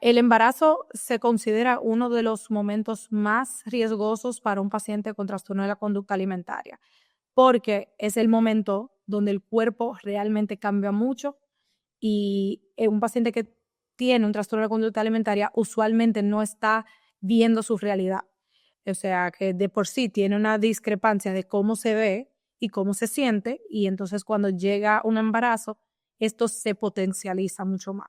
El embarazo se considera uno de los momentos más riesgosos para un paciente con trastorno de la conducta alimentaria, porque es el momento donde el cuerpo realmente cambia mucho y un paciente que tiene un trastorno de la conducta alimentaria usualmente no está viendo su realidad. O sea, que de por sí tiene una discrepancia de cómo se ve y cómo se siente, y entonces cuando llega un embarazo, esto se potencializa mucho más.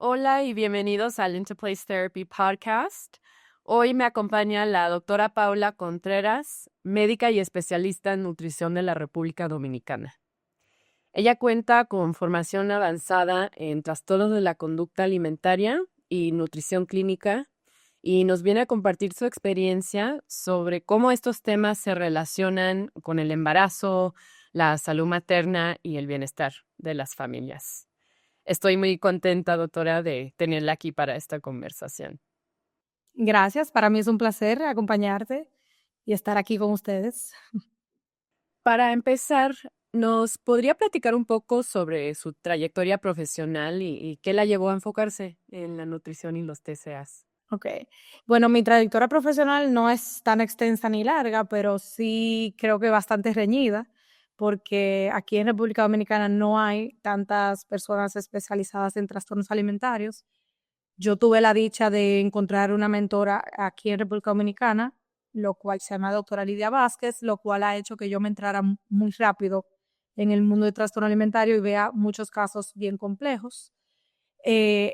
Hola y bienvenidos al Into Place Therapy Podcast. Hoy me acompaña la doctora Paula Contreras, médica y especialista en nutrición de la República Dominicana. Ella cuenta con formación avanzada en trastornos de la conducta alimentaria y nutrición clínica y nos viene a compartir su experiencia sobre cómo estos temas se relacionan con el embarazo, la salud materna y el bienestar de las familias. Estoy muy contenta, doctora, de tenerla aquí para esta conversación. Gracias, para mí es un placer acompañarte y estar aquí con ustedes. Para empezar, ¿nos podría platicar un poco sobre su trayectoria profesional y qué la llevó a enfocarse en la nutrición y los TCAs? Ok. Bueno, mi trayectoria profesional no es tan extensa ni larga, pero sí creo que bastante reñida, porque aquí en República Dominicana no hay tantas personas especializadas en trastornos alimentarios. Yo tuve la dicha de encontrar una mentora aquí en República Dominicana, lo cual se llama doctora Lidia Vázquez, lo cual ha hecho que yo me entrara muy rápido en el mundo de trastorno alimentario y vea muchos casos bien complejos.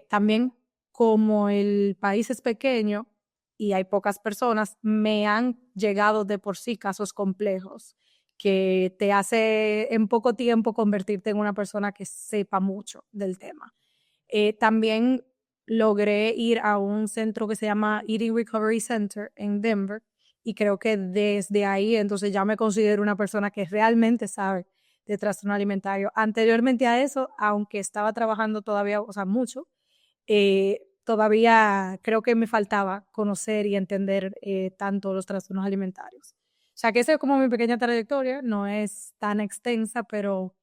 También como el país es pequeño y hay pocas personas, me han llegado de por sí casos complejos que te hace en poco tiempo convertirte en una persona que sepa mucho del tema. También logré ir a un centro que se llama Eating Recovery Center en Denver y creo que desde ahí entonces ya me considero una persona que realmente sabe de trastorno alimentario. Anteriormente a eso, aunque estaba trabajando todavía, o sea, mucho, todavía creo que me faltaba conocer y entender tanto los trastornos alimentarios. O sea, que esa es como mi pequeña trayectoria, no es tan extensa, pero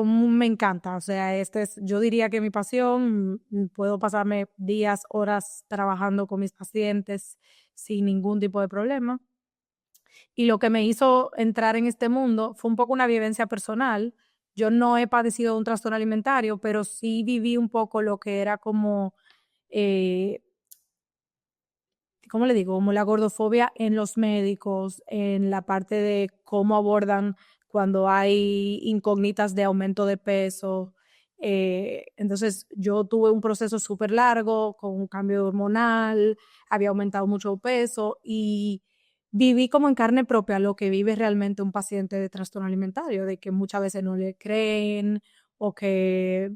me encanta, o sea, este es, yo diría que mi pasión, puedo pasarme días, horas trabajando con mis pacientes sin ningún tipo de problema. Y lo que me hizo entrar en este mundo fue un poco una vivencia personal. Yo no he padecido un trastorno alimentario, pero sí viví un poco lo que era como, eh, ¿cómo le digo? Como la gordofobia en los médicos, en la parte de cómo abordan cuando hay incógnitas de aumento de peso. Entonces, yo tuve un proceso súper largo con un cambio hormonal, había aumentado mucho peso y viví como en carne propia lo que vive realmente un paciente de trastorno alimentario, de que muchas veces no le creen o que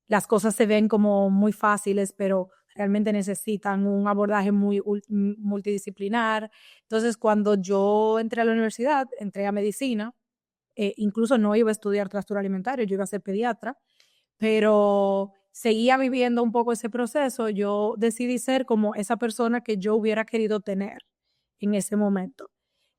las cosas se ven como muy fáciles, pero realmente necesitan un abordaje muy multidisciplinar. Entonces, cuando yo entré a la universidad, entré a medicina, incluso no iba a estudiar trastorno alimentario, yo iba a ser pediatra, pero seguía viviendo un poco ese proceso. Yo decidí ser como esa persona que yo hubiera querido tener en ese momento.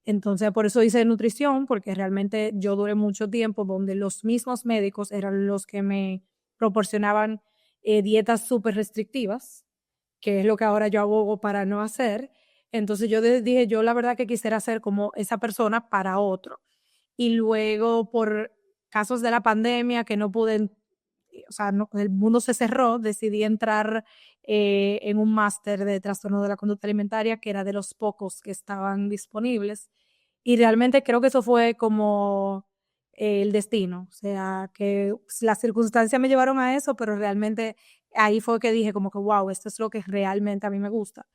Entonces, por eso hice nutrición, porque realmente yo duré mucho tiempo donde los mismos médicos eran los que me proporcionaban dietas súper restrictivas, que es lo que ahora yo abogo para no hacer. Entonces yo dije, yo la verdad que quisiera ser como esa persona para otro. Y luego por casos de la pandemia que no pude, o sea, el mundo se cerró, decidí entrar en un máster de trastorno de la conducta alimentaria, que era de los pocos que estaban disponibles. Y realmente creo que eso fue como el destino, o sea, que las circunstancias me llevaron a eso, pero realmente ahí fue que dije como que, wow, esto es lo que realmente a mí me gusta.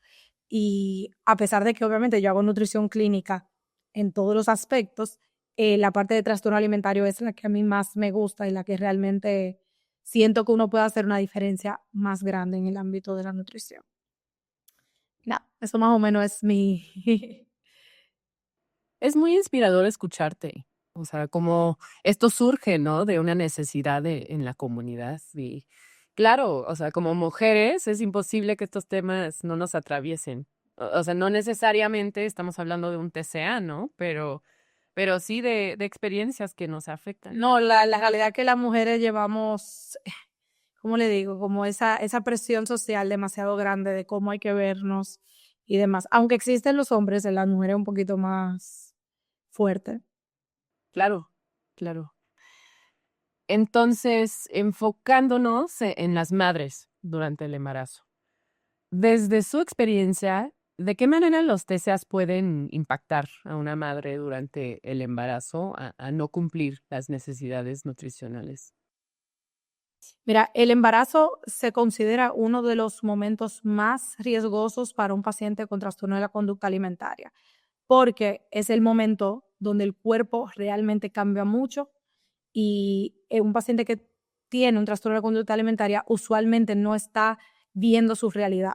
Y a pesar de que obviamente yo hago nutrición clínica en todos los aspectos, la parte de trastorno alimentario es la que a mí más me gusta y la que realmente siento que uno puede hacer una diferencia más grande en el ámbito de la nutrición. No, eso más o menos es mi... Es muy inspirador escucharte, o sea, como esto surge, ¿no? De una necesidad en la comunidad. Y claro, o sea, como mujeres es imposible que estos temas no nos atraviesen. O sea, no necesariamente estamos hablando de un TCA, ¿no? Pero sí de experiencias que nos afectan. No, la realidad es que las mujeres llevamos, ¿cómo le digo? Como esa presión social demasiado grande de cómo hay que vernos y demás. Aunque existen los hombres, en las mujeres un poquito más fuerte. Claro, claro. Entonces, enfocándonos en las madres durante el embarazo. Desde su experiencia, ¿de qué manera los TCAs pueden impactar a una madre durante el embarazo a no cumplir las necesidades nutricionales? Mira, el embarazo se considera uno de los momentos más riesgosos para un paciente con trastorno de la conducta alimentaria, porque es el momento donde el cuerpo realmente cambia mucho y un paciente que tiene un trastorno de la conducta alimentaria usualmente no está viendo su realidad.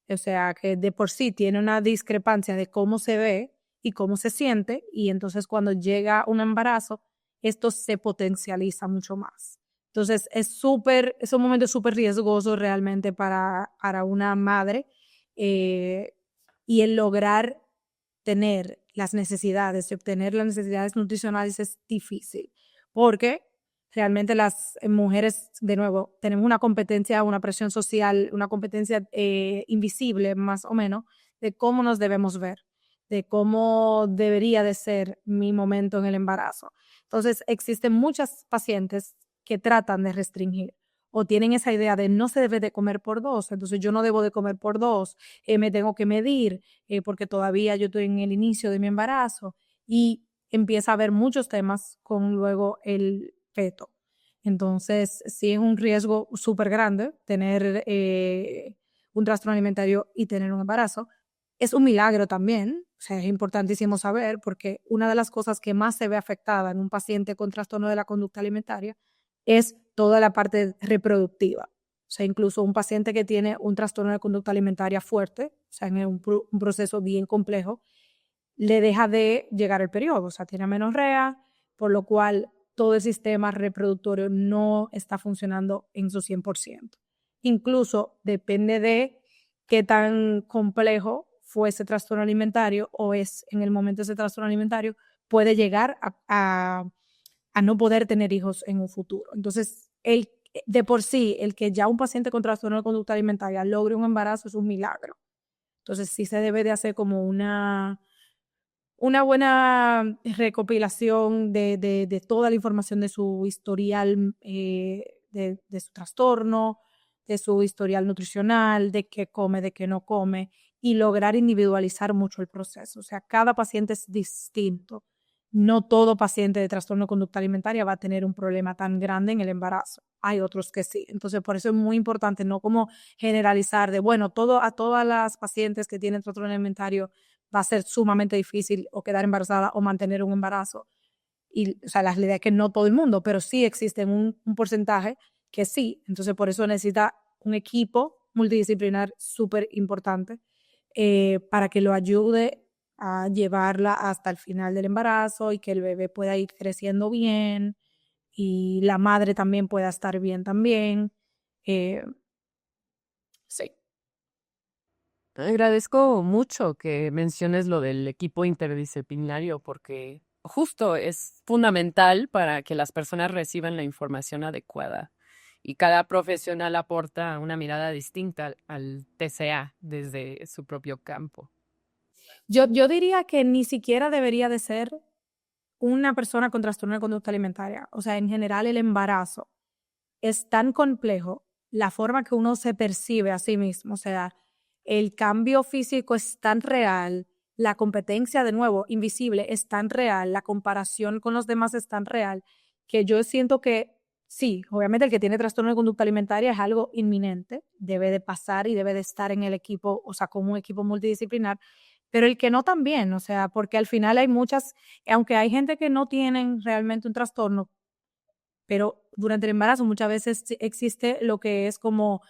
O sea, que de por sí tiene una discrepancia de cómo se ve y cómo se siente, y entonces cuando llega un embarazo, esto se potencializa mucho más. Entonces, es un momento súper riesgoso realmente para una madre, eh, y el lograr tener las necesidades y obtener las necesidades nutricionales es difícil, porque realmente las mujeres, de nuevo, tenemos una competencia, una presión social, una competencia invisible más o menos de cómo nos debemos ver, de cómo debería de ser mi momento en el embarazo. Entonces, existen muchas pacientes que tratan de restringir o tienen esa idea de no se debe de comer por dos, entonces yo no debo de comer por dos, me tengo que medir porque todavía yo estoy en el inicio de mi embarazo y empieza a haber muchos temas con luego el feto. Entonces, sí es un riesgo súper grande tener un trastorno alimentario y tener un embarazo. Es un milagro también, o sea, es importantísimo saber porque una de las cosas que más se ve afectada en un paciente con trastorno de la conducta alimentaria es toda la parte reproductiva. O sea, incluso un paciente que tiene un trastorno de conducta alimentaria fuerte, o sea, en un proceso bien complejo, le deja de llegar el periodo, o sea, tiene amenorrea, por lo cual todo el sistema reproductorio no está funcionando en su 100%. Incluso depende de qué tan complejo fue ese trastorno alimentario o es en el momento de ese trastorno alimentario, puede llegar a no poder tener hijos en un futuro. Entonces, de por sí, el que ya un paciente con trastorno de conducta alimentaria logre un embarazo es un milagro. Entonces, sí se debe de hacer como una buena recopilación de toda la información de su historial, de su trastorno, de su historial nutricional, de qué come, de qué no come, y lograr individualizar mucho el proceso. O sea, cada paciente es distinto. No todo paciente de trastorno de conducta alimentaria va a tener un problema tan grande en el embarazo. Hay otros que sí. Entonces, por eso es muy importante no como generalizar de, bueno, a todas las pacientes que tienen trastorno alimentario va a ser sumamente difícil o quedar embarazada o mantener un embarazo. Y, o sea, la realidad es que no todo el mundo, pero sí existe un porcentaje que sí. Entonces, por eso necesita un equipo multidisciplinar súper importante para que lo ayude a llevarla hasta el final del embarazo y que el bebé pueda ir creciendo bien y la madre también pueda estar bien también. Eh, sí. Agradezco mucho que menciones lo del equipo interdisciplinario porque justo es fundamental para que las personas reciban la información adecuada y cada profesional aporta una mirada distinta al TCA desde su propio campo. Yo diría que ni siquiera debería de ser una persona con trastorno de conducta alimentaria. O sea, en general el embarazo es tan complejo, la forma que uno se percibe a sí mismo, o sea, el cambio físico es tan real, la competencia, de nuevo, invisible, es tan real, la comparación con los demás es tan real, que yo siento que sí, obviamente el que tiene trastorno de conducta alimentaria es algo inminente, debe de pasar y debe de estar en el equipo, o sea, como un equipo multidisciplinar, pero el que no también, o sea, porque al final hay muchas, aunque hay gente que no tienen realmente un trastorno, pero durante el embarazo muchas veces existe lo que es como,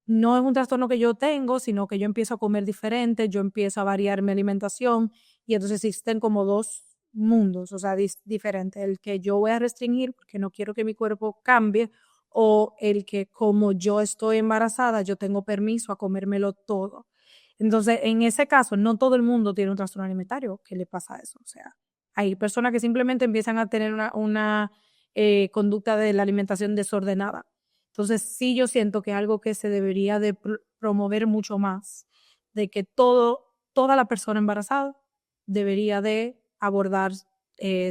no es un trastorno que yo tengo, sino que yo empiezo a comer diferente, yo empiezo a variar mi alimentación y entonces existen como dos mundos, o sea, diferentes, el que yo voy a restringir porque no quiero que mi cuerpo cambie o el que como yo estoy embarazada, yo tengo permiso a comérmelo todo. Entonces, en ese caso, no todo el mundo tiene un trastorno alimentario que le pasa eso. O sea, hay personas que simplemente empiezan a tener una conducta de la alimentación desordenada. Entonces, sí, yo siento que es algo que se debería de promover mucho más, de que toda la persona embarazada debería de abordar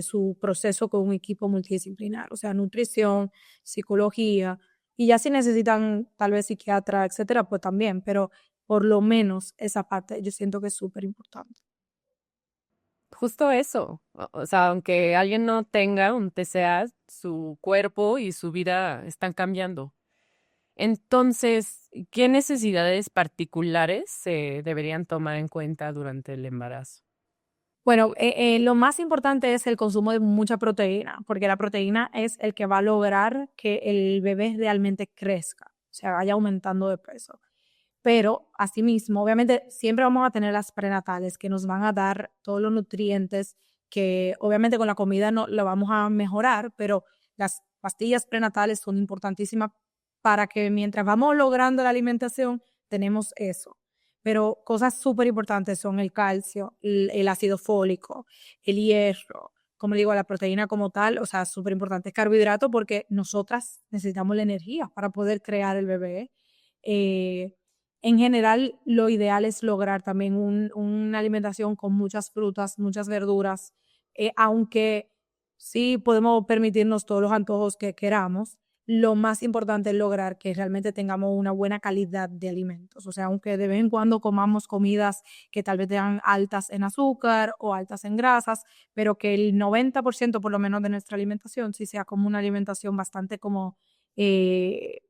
su proceso con un equipo multidisciplinar, o sea, nutrición, psicología, y ya si necesitan tal vez psiquiatra, etcétera, pues también, pero por lo menos esa parte yo siento que es súper importante. Justo eso. O sea, aunque alguien no tenga un TCA, su cuerpo y su vida están cambiando. Entonces, ¿qué necesidades particulares se deberían tomar en cuenta durante el embarazo? Bueno, lo más importante es el consumo de mucha proteína, porque la proteína es el que va a lograr que el bebé realmente crezca, o sea, vaya aumentando de peso. Pero asimismo, obviamente, siempre vamos a tener las prenatales que nos van a dar todos los nutrientes que obviamente con la comida no lo vamos a mejorar, pero las pastillas prenatales son importantísimas para que mientras vamos logrando la alimentación, tenemos eso. Pero cosas súper importantes son el calcio, el ácido fólico, el hierro, como digo, la proteína como tal, o sea, súper importante. Carbohidratos porque nosotras necesitamos la energía para poder crear el bebé. Eh, en general, lo ideal es lograr también una alimentación con muchas frutas, muchas verduras, aunque sí podemos permitirnos todos los antojos que queramos, lo más importante es lograr que realmente tengamos una buena calidad de alimentos. O sea, aunque de vez en cuando comamos comidas que tal vez sean altas en azúcar o altas en grasas, pero que el 90% por lo menos de nuestra alimentación sí sea como una alimentación bastante como eh,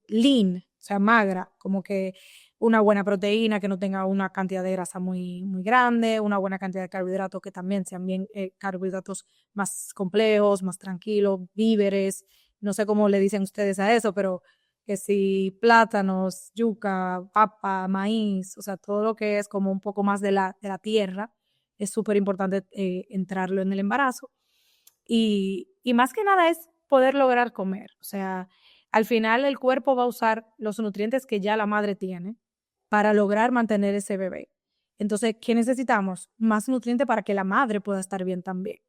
lean, o sea, magra, como que una buena proteína que no tenga una cantidad de grasa muy grande, una buena cantidad de carbohidratos que también sean bien carbohidratos más complejos, más tranquilos, víveres, no sé cómo le dicen ustedes a eso, pero que si plátanos, yuca, papa, maíz, o sea, todo lo que es como un poco más de la tierra, es súper importante entrarlo en el embarazo. Y más que nada es poder lograr comer. O sea, al final el cuerpo va a usar los nutrientes que ya la madre tiene para lograr mantener ese bebé. Entonces, ¿qué necesitamos? Más nutrientes para que la madre pueda estar bien también.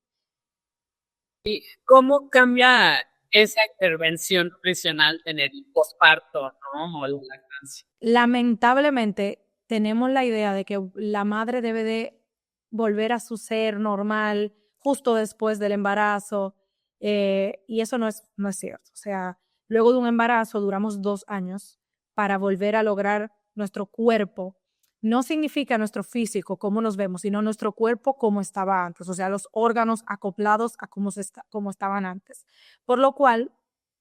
¿Y cómo cambia esa intervención nutricional en el posparto, ¿no? O la lactancia? Lamentablemente, tenemos la idea de que la madre debe de volver a su ser normal justo después del embarazo, y eso no es cierto. O sea, luego de un embarazo duramos 2 años para volver a lograr nuestro cuerpo. No significa nuestro físico, cómo nos vemos, sino nuestro cuerpo como estaba antes, o sea, los órganos acoplados a como estaban antes. Por lo cual,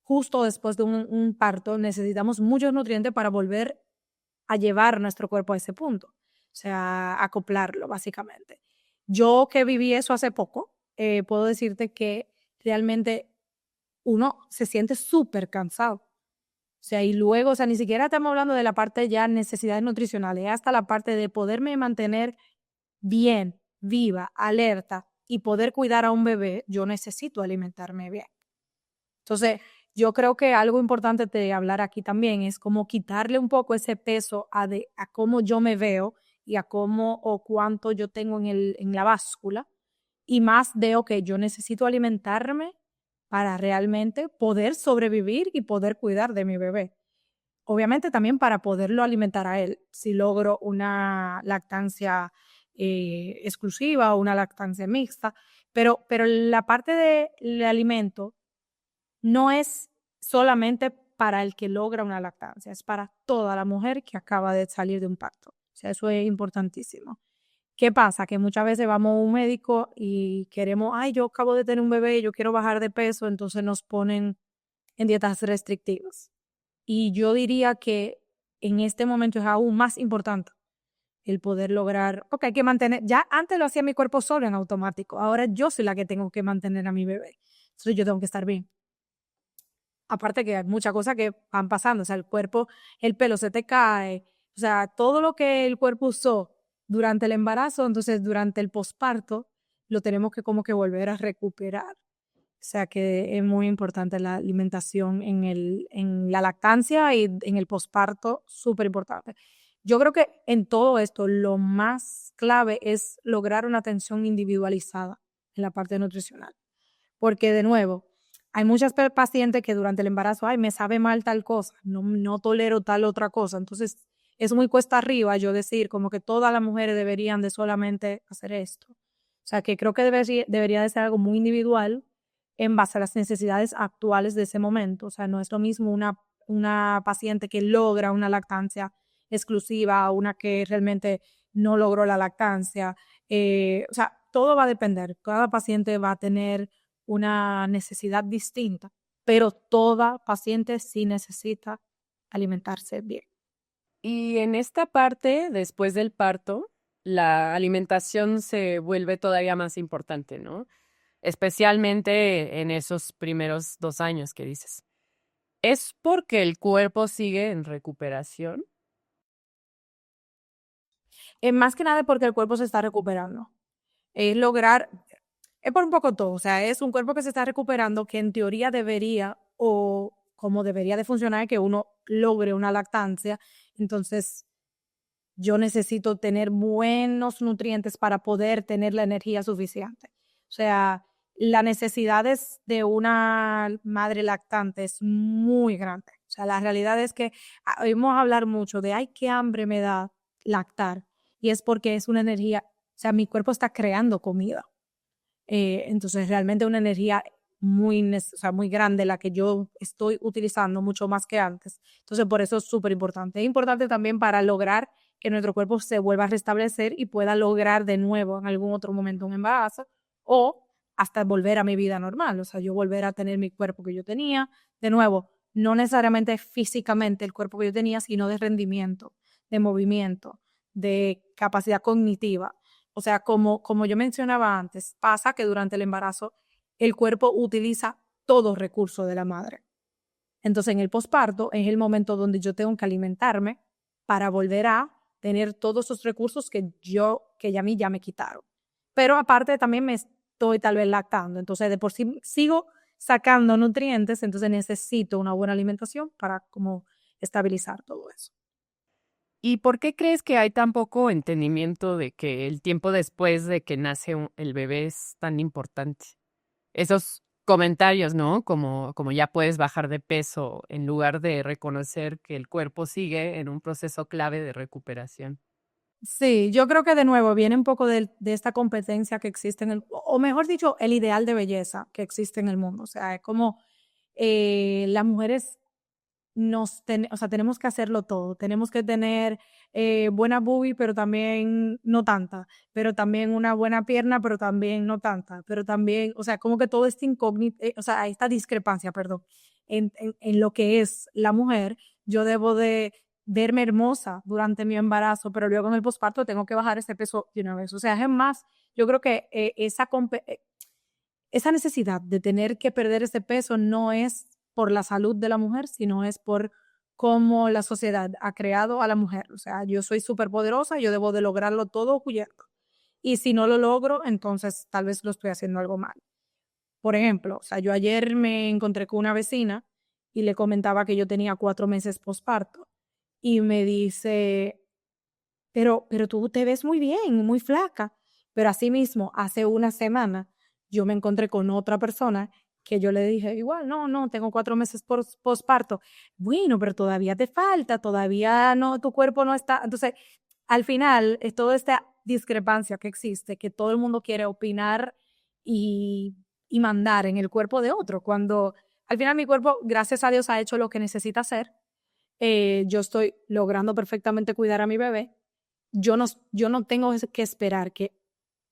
justo después de un parto, necesitamos muchos nutrientes para volver a llevar nuestro cuerpo a ese punto, o sea, acoplarlo básicamente. Yo que viví eso hace poco, puedo decirte que realmente uno se siente súper cansado. O sea, y luego, o sea, ni siquiera estamos hablando de la parte ya necesidades nutricionales, hasta la parte de poderme mantener bien, viva, alerta y poder cuidar a un bebé, yo necesito alimentarme bien. Entonces, yo creo que algo importante de hablar aquí también es como quitarle un poco ese peso a cómo yo me veo y a cómo o cuánto yo tengo en la báscula y más de, ok, yo necesito alimentarme para realmente poder sobrevivir y poder cuidar de mi bebé. Obviamente también para poderlo alimentar a él, si logro una lactancia exclusiva o una lactancia mixta, pero la parte del alimento no es solamente para el que logra una lactancia, es para toda la mujer que acaba de salir de un parto. O sea, eso es importantísimo. ¿Qué pasa? Que muchas veces vamos a un médico y queremos, ay, yo acabo de tener un bebé y yo quiero bajar de peso, entonces nos ponen en dietas restrictivas. Y yo diría que en este momento es aún más importante el poder lograr, porque hay que mantener, ya antes lo hacía mi cuerpo solo en automático, ahora yo soy la que tengo que mantener a mi bebé. Entonces yo tengo que estar bien. Aparte que hay muchas cosas que van pasando, o sea, el cuerpo, el pelo se te cae, o sea, todo lo que el cuerpo usó durante el embarazo, entonces durante el posparto, lo tenemos que como que volver a recuperar. O sea que es muy importante la alimentación en la lactancia y en el posparto, súper importante. Yo creo que en todo esto lo más clave es lograr una atención individualizada en la parte nutricional. Porque de nuevo, hay muchas pacientes que durante el embarazo, ay, me sabe mal tal cosa, no tolero tal otra cosa. Entonces, es muy cuesta arriba yo decir como que todas las mujeres deberían de solamente hacer esto. O sea, que creo que debería de ser algo muy individual en base a las necesidades actuales de ese momento. O sea, no es lo mismo una paciente que logra una lactancia exclusiva a una que realmente no logró la lactancia. O sea, todo va a depender. Cada paciente va a tener una necesidad distinta, pero toda paciente sí necesita alimentarse bien. Y en esta parte, después del parto, la alimentación se vuelve todavía más importante, ¿no? Especialmente en esos primeros 2 años que dices. ¿Es porque el cuerpo sigue en recuperación? Más que nada porque el cuerpo se está recuperando. Es por un poco todo, o sea, es un cuerpo que se está recuperando que en teoría debería o como debería de funcionar que uno logre una lactancia. Entonces, yo necesito tener buenos nutrientes para poder tener la energía suficiente. O sea, las necesidades de una madre lactante es muy grande. O sea, la realidad es que oímos hablar mucho de, ay, qué hambre me da lactar. Y es porque es una energía, o sea, mi cuerpo está creando comida. Entonces, realmente una energía o sea, muy grande la que yo estoy utilizando mucho más que antes. Entonces, por eso es súper importante. Es importante también para lograr que nuestro cuerpo se vuelva a restablecer y pueda lograr de nuevo en algún otro momento un embarazo o hasta volver a mi vida normal. O sea, yo volver a tener mi cuerpo que yo tenía. De nuevo, no necesariamente físicamente el cuerpo que yo tenía, sino de rendimiento, de movimiento, de capacidad cognitiva. O sea, como yo mencionaba antes, pasa que durante el embarazo el cuerpo utiliza todo recurso de la madre. Entonces, en el posparto es el momento donde yo tengo que alimentarme para volver a tener todos esos recursos que ya a mí ya me quitaron. Pero aparte también me estoy tal vez lactando. Entonces, de por sí sigo sacando nutrientes, entonces necesito una buena alimentación para como estabilizar todo eso. ¿Y por qué crees que hay tan poco entendimiento de que el tiempo después de que nace el bebé es tan importante? Esos comentarios, ¿no? Como ya puedes bajar de peso en lugar de reconocer que el cuerpo sigue en un proceso clave de recuperación. Sí, yo creo que de nuevo viene un poco de esta competencia que existe o mejor dicho, el ideal de belleza que existe en el mundo. O sea, es como las mujeres o sea, tenemos que hacerlo todo. Tenemos que tener buena boobie, pero también no tanta. Pero también una buena pierna, pero también no tanta. Pero también, o sea, como que todo este incógnito, o sea, esta discrepancia, perdón, en lo que es la mujer. Yo debo de verme hermosa durante mi embarazo, pero luego en el posparto tengo que bajar ese peso de una vez. O sea, es más, yo creo que esa necesidad de tener que perder ese peso no es por la salud de la mujer, sino es por cómo la sociedad ha creado a la mujer. O sea, yo soy súper poderosa, yo debo de lograrlo todo huyendo. Y si no lo logro, entonces tal vez lo estoy haciendo algo mal. Por ejemplo, o sea, yo ayer me encontré con una vecina y le comentaba que yo tenía 4 meses posparto y me dice, pero tú te ves muy bien, muy flaca. Pero así mismo, hace una semana, yo me encontré con otra persona que yo le dije, igual, no, tengo 4 meses posparto. Bueno, pero todavía te falta, todavía no, tu cuerpo no está. Entonces, al final, es toda esta discrepancia que existe, que todo el mundo quiere opinar y, y mandar en el cuerpo de otro, cuando al final mi cuerpo, gracias a Dios, ha hecho lo que necesita hacer. Yo estoy logrando perfectamente cuidar a mi bebé. Yo no tengo que esperar que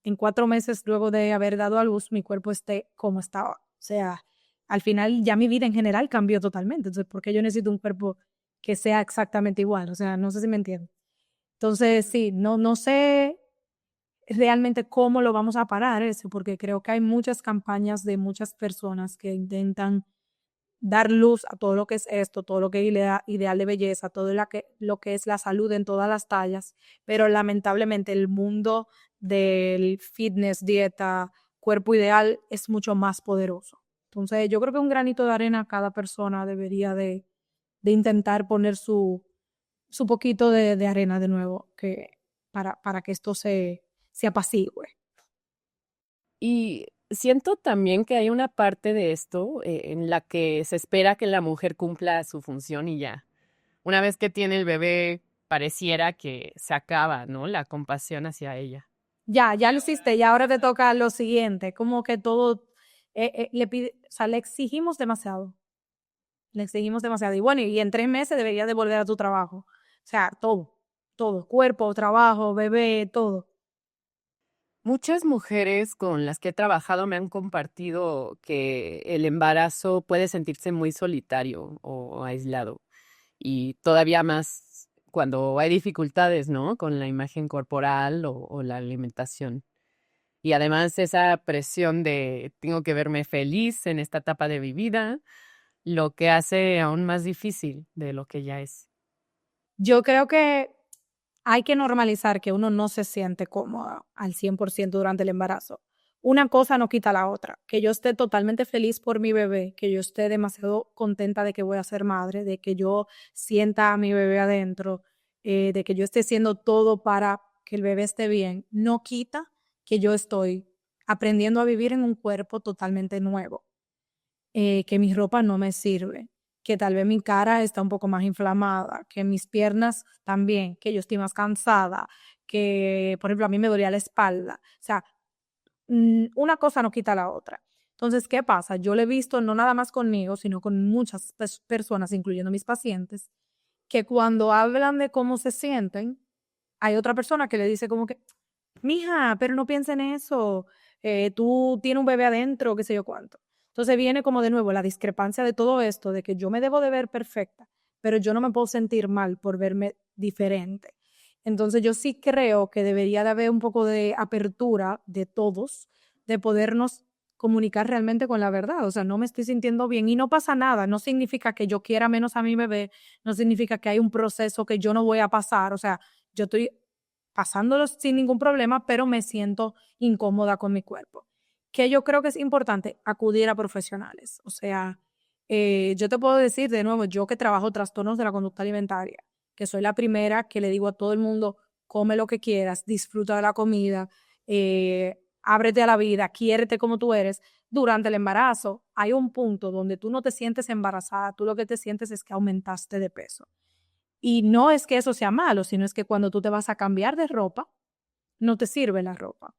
en 4 meses luego de haber dado a luz mi cuerpo esté como estaba. O sea, al final ya mi vida en general cambió totalmente. Entonces, ¿por qué yo necesito un cuerpo que sea exactamente igual? O sea, no sé si me entienden. Entonces, sí, no sé realmente cómo lo vamos a parar eso, porque creo que hay muchas campañas de muchas personas que intentan dar luz a todo lo que es esto, todo lo que es ideal de belleza, todo lo que es la salud en todas las tallas, pero lamentablemente el mundo del fitness, dieta, cuerpo ideal es mucho más poderoso. Entonces, yo creo que un granito de arena cada persona debería de intentar poner su poquito de arena de nuevo para que esto se apacigüe. Y siento también que hay una parte de esto en la que se espera que la mujer cumpla su función y ya. Una vez que tiene el bebé, pareciera que se acaba, ¿no? La compasión hacia ella. Ya lo hiciste y ahora te toca lo siguiente, como que todo, o sea, le exigimos demasiado. Le exigimos demasiado. Y bueno, y en 3 meses deberías de volver a tu trabajo. O sea, todo, cuerpo, trabajo, bebé, todo. Muchas mujeres con las que he trabajado me han compartido que el embarazo puede sentirse muy solitario o aislado. Y todavía más cuando hay dificultades, ¿no? Con la imagen corporal o la alimentación. Y además esa presión de tengo que verme feliz en esta etapa de mi vida, lo que hace aún más difícil de lo que ya es. Yo creo que hay que normalizar que uno no se siente cómoda al 100% durante el embarazo. Una cosa no quita la otra. Que yo esté totalmente feliz por mi bebé, que yo esté demasiado contenta de que voy a ser madre, de que yo sienta a mi bebé adentro, de que yo esté haciendo todo para que el bebé esté bien, no quita que yo estoy aprendiendo a vivir en un cuerpo totalmente nuevo, que mi ropa no me sirve, que tal vez mi cara está un poco más inflamada, que mis piernas también, que yo estoy más cansada, que, por ejemplo, a mí me dolía la espalda. O sea, una cosa no quita la otra. Entonces, ¿qué pasa? Yo lo he visto no nada más conmigo, sino con muchas personas, incluyendo mis pacientes, que cuando hablan de cómo se sienten, hay otra persona que le dice como que, mija, pero no piensa en eso, tú tienes un bebé adentro, qué sé yo cuánto. Entonces viene como de nuevo la discrepancia de todo esto, de que yo me debo de ver perfecta, pero yo no me puedo sentir mal por verme diferente. Entonces yo sí creo que debería de haber un poco de apertura de todos, de podernos comunicar realmente con la verdad. O sea, no me estoy sintiendo bien y no pasa nada. No significa que yo quiera menos a mi bebé, no significa que hay un proceso que yo no voy a pasar. O sea, yo estoy pasándolo sin ningún problema, pero me siento incómoda con mi cuerpo. Que yo creo que es importante acudir a profesionales. O sea, yo te puedo decir de nuevo, yo que trabajo trastornos de la conducta alimentaria, que soy la primera que le digo a todo el mundo, come lo que quieras, disfruta de la comida, ábrete a la vida, quiérete como tú eres. Durante el embarazo hay un punto donde tú no te sientes embarazada, tú lo que te sientes es que aumentaste de peso. Y no es que eso sea malo, sino es que cuando tú te vas a cambiar de ropa, no te sirve la ropa.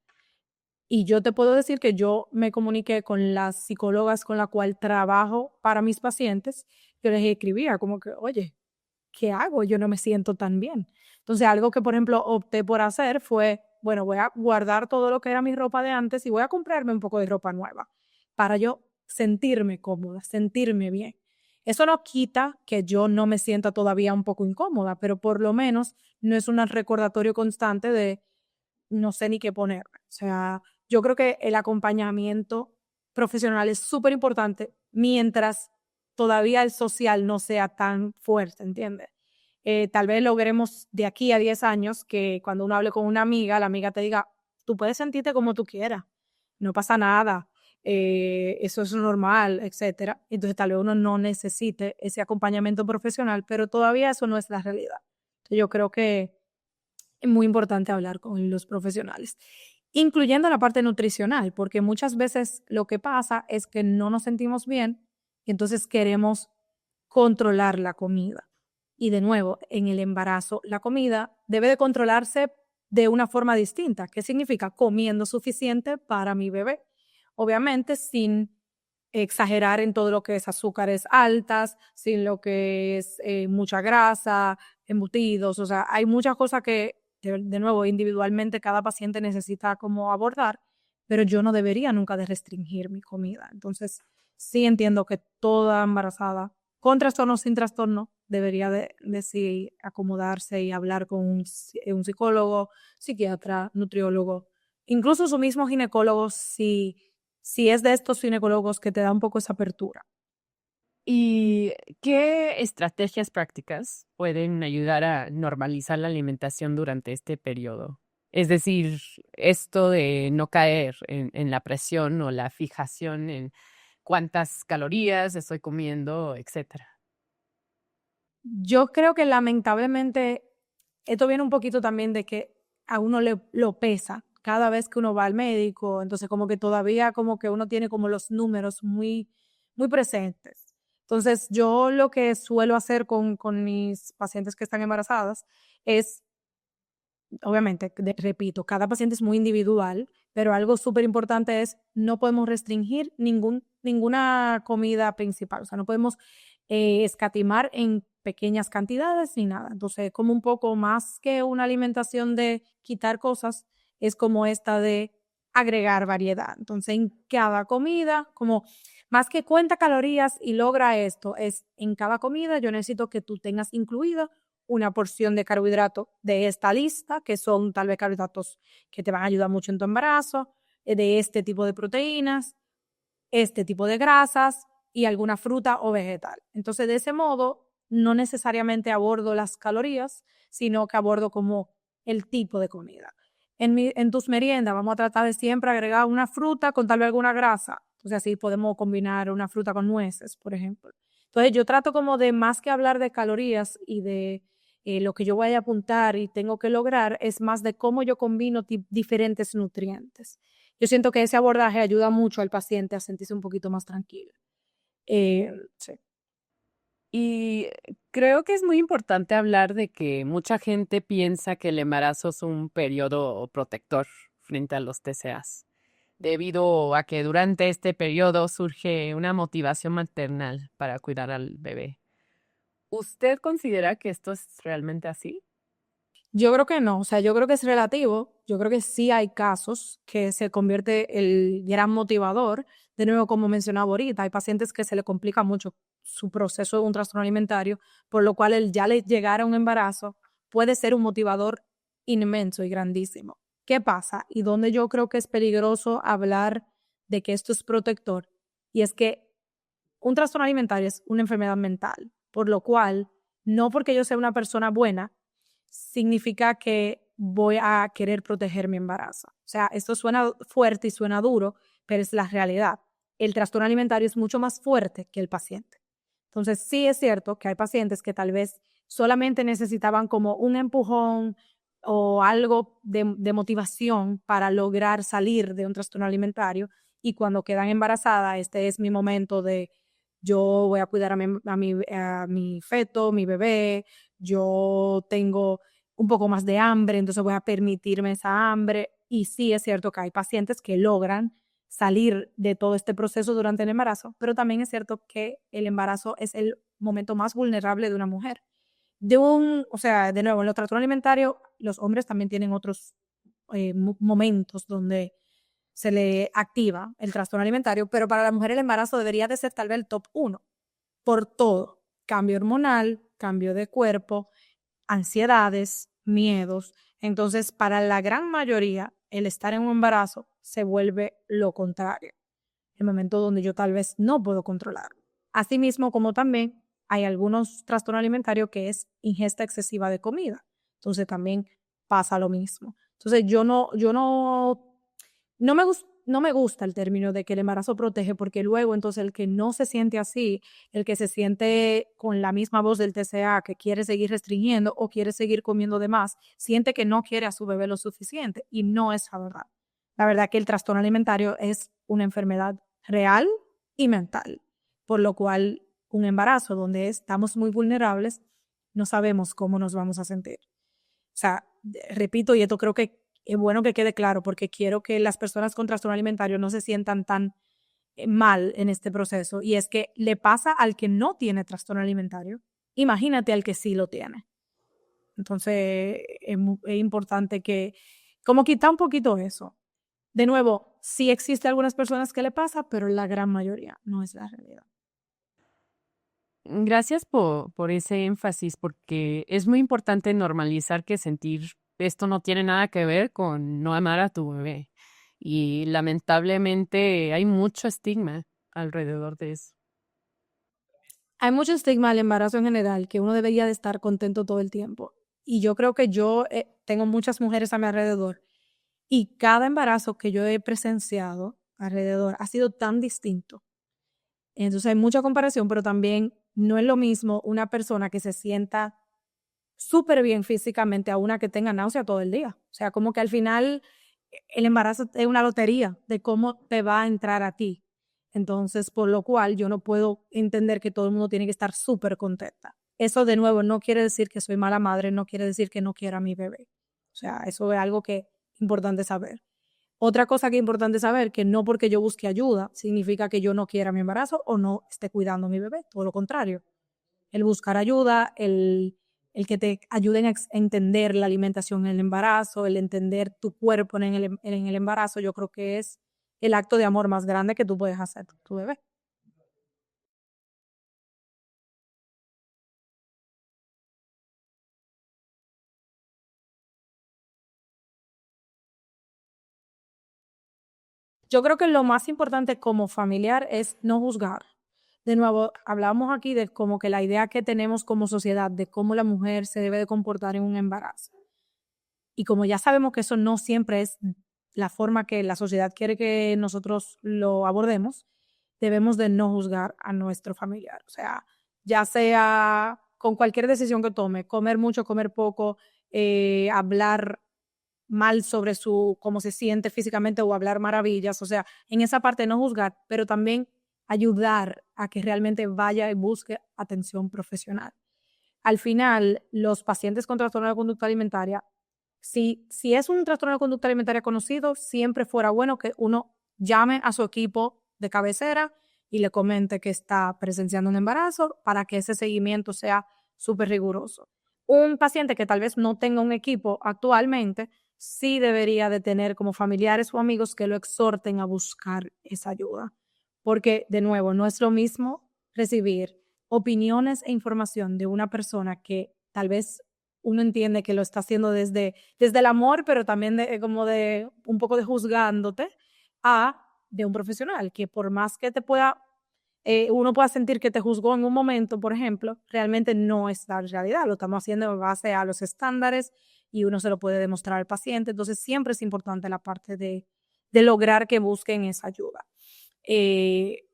Y yo te puedo decir que yo me comuniqué con las psicólogas con la cual trabajo para mis pacientes. Yo les escribía como que, oye, ¿qué hago? Yo no me siento tan bien. Entonces, algo que, por ejemplo, opté por hacer fue, bueno, voy a guardar todo lo que era mi ropa de antes y voy a comprarme un poco de ropa nueva para yo sentirme cómoda, sentirme bien. Eso no quita que yo no me sienta todavía un poco incómoda, pero por lo menos no es un recordatorio constante de no sé ni qué ponerme. O sea, yo creo que el acompañamiento profesional es súper importante mientras todavía el social no sea tan fuerte, ¿entiendes? Tal vez logremos de aquí a 10 años que cuando uno hable con una amiga, la amiga te diga, tú puedes sentirte como tú quieras, no pasa nada, eso es normal, etcétera. Entonces tal vez uno no necesite ese acompañamiento profesional, pero todavía eso no es la realidad. Entonces, yo creo que es muy importante hablar con los profesionales, incluyendo la parte nutricional, porque muchas veces lo que pasa es que no nos sentimos bien y entonces queremos controlar la comida. Y de nuevo, en el embarazo, la comida debe de controlarse de una forma distinta. ¿Qué significa? Comiendo suficiente para mi bebé. Obviamente sin exagerar en todo lo que es azúcares altas, sin lo que es mucha grasa, embutidos. O sea, hay muchas cosas que, de nuevo, individualmente cada paciente necesita como abordar, pero yo no debería nunca de restringir mi comida. Entonces, sí entiendo que toda embarazada, con trastorno o sin trastorno, debería de sí acomodarse y hablar con un psicólogo, psiquiatra, nutriólogo, incluso su mismo ginecólogo si es de estos ginecólogos que te da un poco esa apertura. ¿Y qué estrategias prácticas pueden ayudar a normalizar la alimentación durante este periodo? Es decir, esto de no caer en la presión o la fijación en cuántas calorías estoy comiendo, etcétera. Yo creo que lamentablemente esto viene un poquito también de que a uno lo pesa cada vez que uno va al médico, entonces como que todavía como que uno tiene como los números muy, muy presentes. Entonces yo lo que suelo hacer con mis pacientes que están embarazadas es, obviamente, repito, cada paciente es muy individual, pero algo súper importante es no podemos restringir ninguna comida principal, o sea, no podemos escatimar en pequeñas cantidades ni nada. Entonces, como un poco más que una alimentación de quitar cosas, es como esta de agregar variedad. Entonces, en cada comida, como más que cuenta calorías y logra esto, es en cada comida yo necesito que tú tengas incluida una porción de carbohidrato de esta lista, que son tal vez carbohidratos que te van a ayudar mucho en tu embarazo, de este tipo de proteínas, este tipo de grasas y alguna fruta o vegetal. Entonces, de ese modo, no necesariamente abordo las calorías, sino que abordo como el tipo de comida. En tus meriendas vamos a tratar de siempre agregar una fruta con tal vez alguna grasa. Entonces, así podemos combinar una fruta con nueces, por ejemplo. Entonces, yo trato como de más que hablar de calorías y de lo que yo voy a apuntar y tengo que lograr, es más de cómo yo combino diferentes nutrientes. Yo siento que ese abordaje ayuda mucho al paciente a sentirse un poquito más tranquilo. Sí. Y creo que es muy importante hablar de que mucha gente piensa que el embarazo es un periodo protector frente a los TCAs, debido a que durante este periodo surge una motivación maternal para cuidar al bebé. ¿Usted considera que esto es realmente así? Yo creo que no, o sea, yo creo que es relativo, yo creo que sí hay casos que se convierte el gran motivador, de nuevo como mencionaba ahorita, hay pacientes que se le complica mucho su proceso de un trastorno alimentario, por lo cual el ya le llegar a un embarazo puede ser un motivador inmenso y grandísimo. ¿Qué pasa? Y donde yo creo que es peligroso hablar de que esto es protector, y es que un trastorno alimentario es una enfermedad mental, por lo cual, no porque yo sea una persona buena, significa que voy a querer proteger mi embarazo. O sea, esto suena fuerte y suena duro, pero es la realidad. El trastorno alimentario es mucho más fuerte que el paciente. Entonces, sí es cierto que hay pacientes que tal vez solamente necesitaban como un empujón o algo de motivación para lograr salir de un trastorno alimentario y cuando quedan embarazadas, este es mi momento de yo voy a cuidar a mi feto, mi bebé, yo tengo un poco más de hambre, entonces voy a permitirme esa hambre. Y sí es cierto que hay pacientes que logran salir de todo este proceso durante el embarazo, pero también es cierto que el embarazo es el momento más vulnerable de una mujer. O sea, de nuevo, en los trastornos alimentarios, los hombres también tienen otros momentos donde se le activa el trastorno alimentario, pero para la mujer el embarazo debería de ser tal vez el top 1 por todo. Cambio hormonal, cambio de cuerpo, ansiedades, miedos. Entonces, para la gran mayoría, el estar en un embarazo se vuelve lo contrario, el momento donde yo tal vez no puedo controlar. Asimismo, como también hay algunos trastornos alimentarios que es ingesta excesiva de comida. Entonces, también pasa lo mismo. Entonces, no me gusta el término de que el embarazo protege, porque luego entonces el que no se siente así, el que se siente con la misma voz del TCA, que quiere seguir restringiendo o quiere seguir comiendo de más, siente que no quiere a su bebé lo suficiente y no es la verdad. La verdad que el trastorno alimentario es una enfermedad real y mental, por lo cual un embarazo donde estamos muy vulnerables, no sabemos cómo nos vamos a sentir. O sea, repito, y esto creo que es bueno que quede claro, porque quiero que las personas con trastorno alimentario no se sientan tan mal en este proceso, y es que le pasa al que no tiene trastorno alimentario, imagínate al que sí lo tiene. Entonces, es importante que, como quitar un poquito eso. De nuevo, sí existe algunas personas que le pasa, pero la gran mayoría no es la realidad. Gracias por ese énfasis, porque es muy importante normalizar que sentir esto no tiene nada que ver con no amar a tu bebé. Y lamentablemente hay mucho estigma alrededor de eso. Hay mucho estigma al embarazo en general, que uno debería de estar contento todo el tiempo. Y yo creo que yo tengo muchas mujeres a mi alrededor y cada embarazo que yo he presenciado alrededor ha sido tan distinto Entonces hay mucha comparación, pero también no es lo mismo una persona que se sienta súper bien físicamente a una que tenga náusea todo el día. O sea, como que al final el embarazo es una lotería de cómo te va a entrar a ti. Entonces, por lo cual yo no puedo entender que todo el mundo tiene que estar súper contenta. Eso, de nuevo, no quiere decir que soy mala madre, no quiere decir que no quiera a mi bebé. O sea, eso es algo que es importante saber. Otra cosa que es importante saber, que no porque yo busque ayuda significa que yo no quiera mi embarazo o no esté cuidando a mi bebé, todo lo contrario. El buscar ayuda, el que te ayuden a entender la alimentación en el embarazo, el entender tu cuerpo en el embarazo, yo creo que es el acto de amor más grande que tú puedes hacer con tu bebé. Yo creo que lo más importante como familiar es no juzgar. De nuevo, hablábamos aquí de como que la idea que tenemos como sociedad de cómo la mujer se debe de comportar en un embarazo. Y como ya sabemos que eso no siempre es la forma que la sociedad quiere que nosotros lo abordemos, debemos de no juzgar a nuestro familiar. O sea, ya sea con cualquier decisión que tome, comer mucho, comer poco, hablar mal sobre cómo se siente físicamente o hablar maravillas. O sea, en esa parte no juzgar, pero también ayudar a que realmente vaya y busque atención profesional. Al final, los pacientes con trastorno de conducta alimentaria, si es un trastorno de conducta alimentaria conocido, siempre fuera bueno que uno llame a su equipo de cabecera y le comente que está presenciando un embarazo para que ese seguimiento sea súper riguroso. Un paciente que tal vez no tenga un equipo actualmente, sí debería de tener como familiares o amigos que lo exhorten a buscar esa ayuda. Porque, de nuevo, no es lo mismo recibir opiniones e información de una persona que tal vez uno entiende que lo está haciendo desde el amor, pero también como de un poco de juzgándote, a de un profesional que por más que te pueda, uno pueda sentir que te juzgó en un momento, por ejemplo, realmente no es la realidad. Lo estamos haciendo en base a los estándares y uno se lo puede demostrar al paciente. Entonces siempre es importante la parte de lograr que busquen esa ayuda. Eh,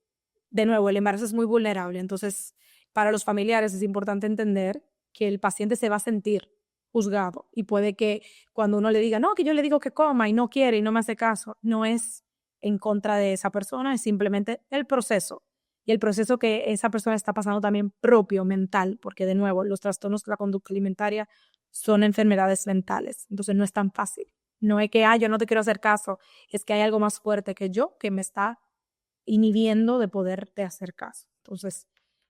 de nuevo, el embarazo es muy vulnerable, entonces para los familiares es importante entender que el paciente se va a sentir juzgado y puede que cuando uno le diga, no, que yo le digo que coma y no quiere y no me hace caso, no es en contra de esa persona, es simplemente el proceso y el proceso que esa persona está pasando también propio, mental, porque de nuevo, los trastornos de la conducta alimentaria son enfermedades mentales, entonces no es tan fácil. No es que, yo no te quiero hacer caso, es que hay algo más fuerte que yo que me está inhibiendo de poderte hacer caso. Entonces,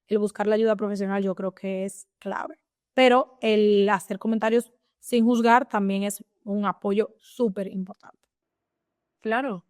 el buscar la ayuda profesional yo creo que es clave. Pero el hacer comentarios sin juzgar también es un apoyo súper importante. Claro,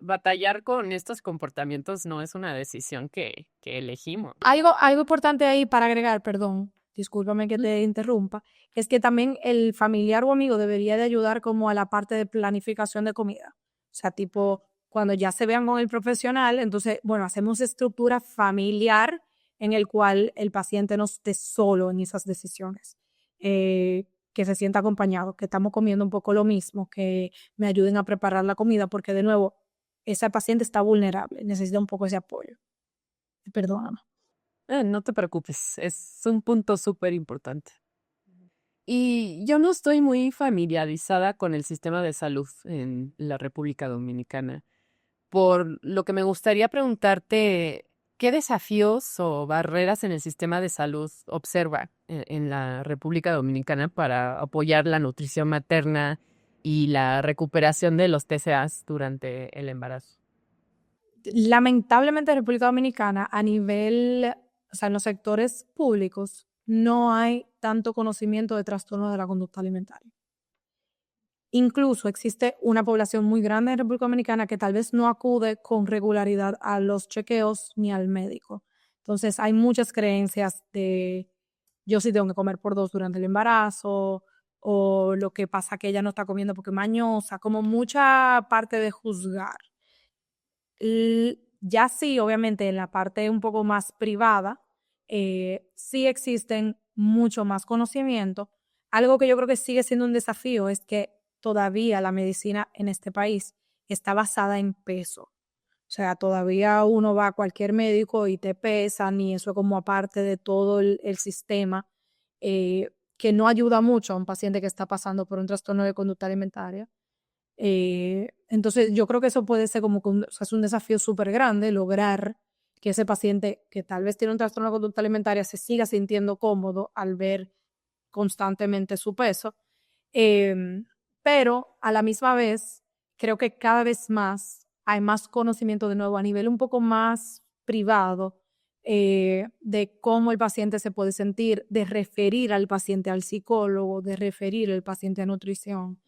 batallar con estos comportamientos no es una decisión que elegimos. Algo importante ahí para agregar, perdón, discúlpame que te interrumpa, es que también el familiar o amigo debería de ayudar como a la parte de planificación de comida. O sea, tipo, cuando ya se vean con el profesional, entonces, bueno, hacemos estructura familiar en el cual el paciente no esté solo en esas decisiones, que se sienta acompañado, que estamos comiendo un poco lo mismo, que me ayuden a preparar la comida, porque de nuevo, ese paciente está vulnerable, necesita un poco ese apoyo. Perdóname. No te preocupes, es un punto súper importante. Y yo no estoy muy familiarizada con el sistema de salud en la República Dominicana, por lo que me gustaría preguntarte, ¿qué desafíos o barreras en el sistema de salud observa en la República Dominicana para apoyar la nutrición materna y la recuperación de los TCAs durante el embarazo? Lamentablemente en República Dominicana, a nivel, o sea, en los sectores públicos, no hay tanto conocimiento de trastornos de la conducta alimentaria. Incluso existe una población muy grande en República Dominicana que tal vez no acude con regularidad a los chequeos ni al médico. Entonces, hay muchas creencias de yo sí tengo que comer por dos durante el embarazo, o lo que pasa que ella no está comiendo porque es mañosa, como mucha parte de juzgar. Ya sí, obviamente, en la parte un poco más privada, sí existen mucho más conocimiento. Algo que yo creo que sigue siendo un desafío es que todavía la medicina en este país está basada en peso. O sea, todavía uno va a cualquier médico y te pesan y eso es como aparte de todo el sistema que no ayuda mucho a un paciente que está pasando por un trastorno de conducta alimentaria. Entonces, yo creo que eso puede ser como que o sea, es un desafío súper grande lograr que ese paciente que tal vez tiene un trastorno de conducta alimentaria se siga sintiendo cómodo al ver constantemente su peso. Pero a la misma vez, creo que cada vez más hay más conocimiento de nuevo a nivel un poco más privado de cómo el paciente se puede sentir, de referir al paciente al psicólogo, de referir al paciente a nutrición.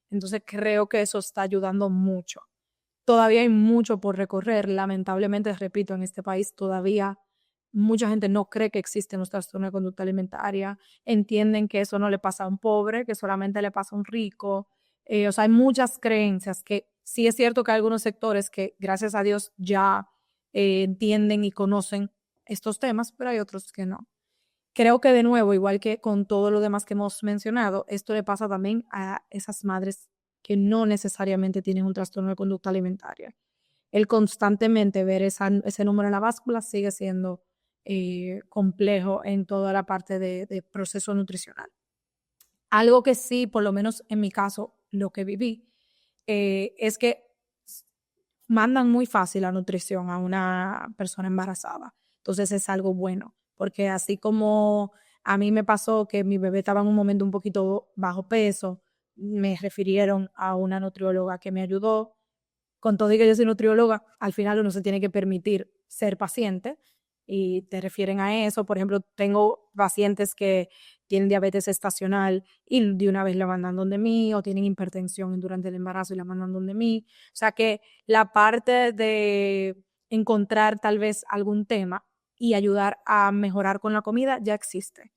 Entonces creo que eso está ayudando mucho. Todavía hay mucho por recorrer. Lamentablemente, repito, en este país todavía mucha gente no cree que existen los trastornos de conducta alimentaria, entienden que eso no le pasa a un pobre, que solamente le pasa a un rico. O sea, hay muchas creencias que sí es cierto que hay algunos sectores que, gracias a Dios, ya entienden y conocen estos temas, pero hay otros que no. Creo que de nuevo, igual que con todo lo demás que hemos mencionado, esto le pasa también a esas madres que no necesariamente tienen un trastorno de conducta alimentaria. El constantemente ver ese número en la báscula sigue siendo complejo en toda la parte de proceso nutricional. Algo que sí, por lo menos en mi caso, lo que viví, es que mandan muy fácil la nutrición a una persona embarazada. Entonces es algo bueno, porque así como a mí me pasó que mi bebé estaba en un momento un poquito bajo peso, me refirieron a una nutrióloga que me ayudó. Con todo y que yo soy nutrióloga, al final uno se tiene que permitir ser paciente y te refieren a eso. Por ejemplo, tengo pacientes que tienen diabetes estacional y de una vez la mandan donde mí, o tienen hipertensión durante el embarazo y la mandan donde mí. O sea que la parte de encontrar tal vez algún tema y ayudar a mejorar con la comida ya existe,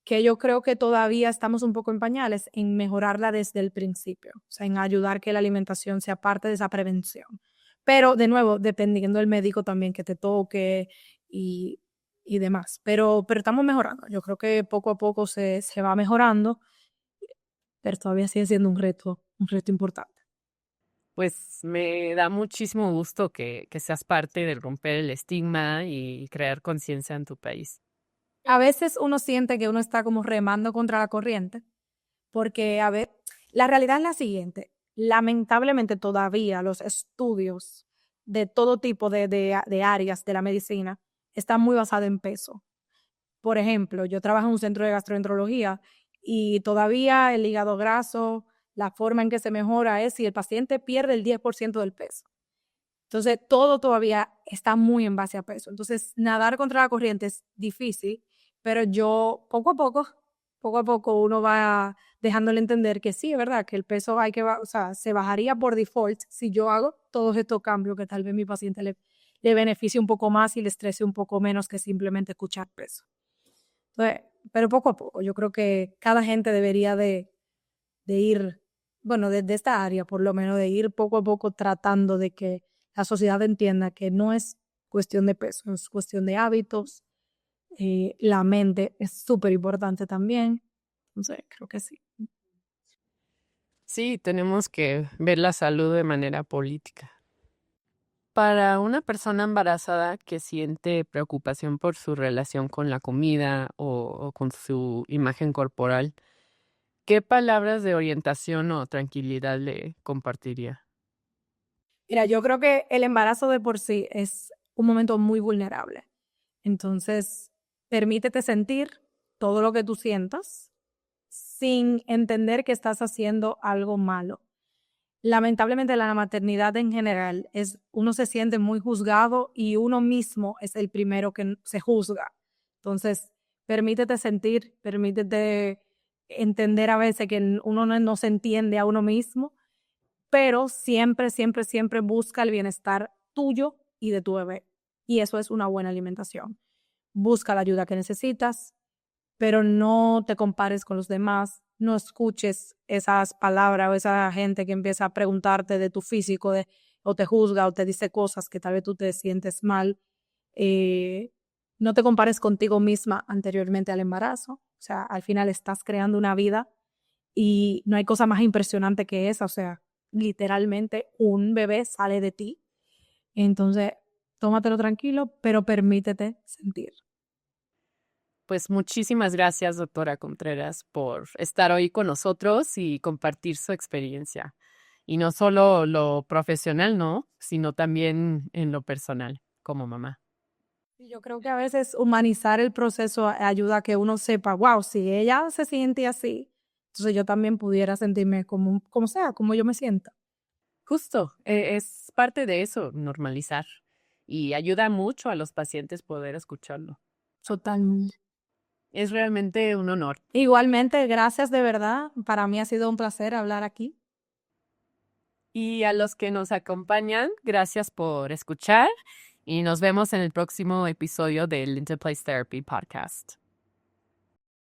que yo creo que todavía estamos un poco en pañales en mejorarla desde el principio, o sea, en ayudar que la alimentación sea parte de esa prevención. Pero, de nuevo, dependiendo del médico también que te toque y, y demás. Pero estamos mejorando. Yo creo que poco a poco se va mejorando, pero todavía sigue siendo un reto importante. Pues me da muchísimo gusto que seas parte de romper el estigma y crear conciencia en tu país. A veces uno siente que uno está como remando contra la corriente, porque, a ver, la realidad es la siguiente. Lamentablemente todavía los estudios de todo tipo de áreas de la medicina están muy basados en peso. Por ejemplo, yo trabajo en un centro de gastroenterología y todavía el hígado graso, la forma en que se mejora es si el paciente pierde el 10% del peso. Entonces, todo todavía está muy en base a peso. Entonces, nadar contra la corriente es difícil, pero yo poco a poco uno va dejándole entender que sí, es verdad, que el peso o sea, se bajaría por default si yo hago todos estos cambios que tal vez mi paciente le beneficie un poco más y le estrese un poco menos que simplemente escuchar peso. Entonces, pero poco a poco, yo creo que cada gente debería de ir, bueno, desde esta área por lo menos, de ir poco a poco tratando de que la sociedad entienda que no es cuestión de peso, es cuestión de hábitos. La mente es súper importante también. Entonces, creo que sí. Sí, tenemos que ver la salud de manera política. Para una persona embarazada que siente preocupación por su relación con la comida o con su imagen corporal, ¿qué palabras de orientación o tranquilidad le compartiría? Mira, yo creo que el embarazo de por sí es un momento muy vulnerable. Entonces, permítete sentir todo lo que tú sientas sin entender que estás haciendo algo malo. Lamentablemente la maternidad en general uno se siente muy juzgado y uno mismo es el primero que se juzga. Entonces, permítete sentir, permítete entender a veces que uno no se entiende a uno mismo, pero siempre, siempre, siempre busca el bienestar tuyo y de tu bebé. Y eso es una buena alimentación. Busca la ayuda que necesitas, pero no te compares con los demás, no escuches esas palabras o esa gente que empieza a preguntarte de tu físico o te juzga o te dice cosas que tal vez tú te sientes mal. No te compares contigo misma anteriormente al embarazo, o sea, al final estás creando una vida y no hay cosa más impresionante que esa, o sea, literalmente un bebé sale de ti. Entonces, tómatelo tranquilo, pero permítete sentir. Pues muchísimas gracias, doctora Contreras, por estar hoy con nosotros y compartir su experiencia. Y no solo lo profesional, ¿no? Sino también en lo personal, como mamá. Y yo creo que a veces humanizar el proceso ayuda a que uno sepa, wow, si ella se siente así, entonces yo también pudiera sentirme como sea, como yo me sienta. Justo, es parte de eso, normalizar. Y ayuda mucho a los pacientes poder escucharlo. Totalmente. Es realmente un honor. Igualmente, gracias de verdad. Para mí ha sido un placer hablar aquí. Y a los que nos acompañan, gracias por escuchar y nos vemos en el próximo episodio del Interplace Therapy Podcast.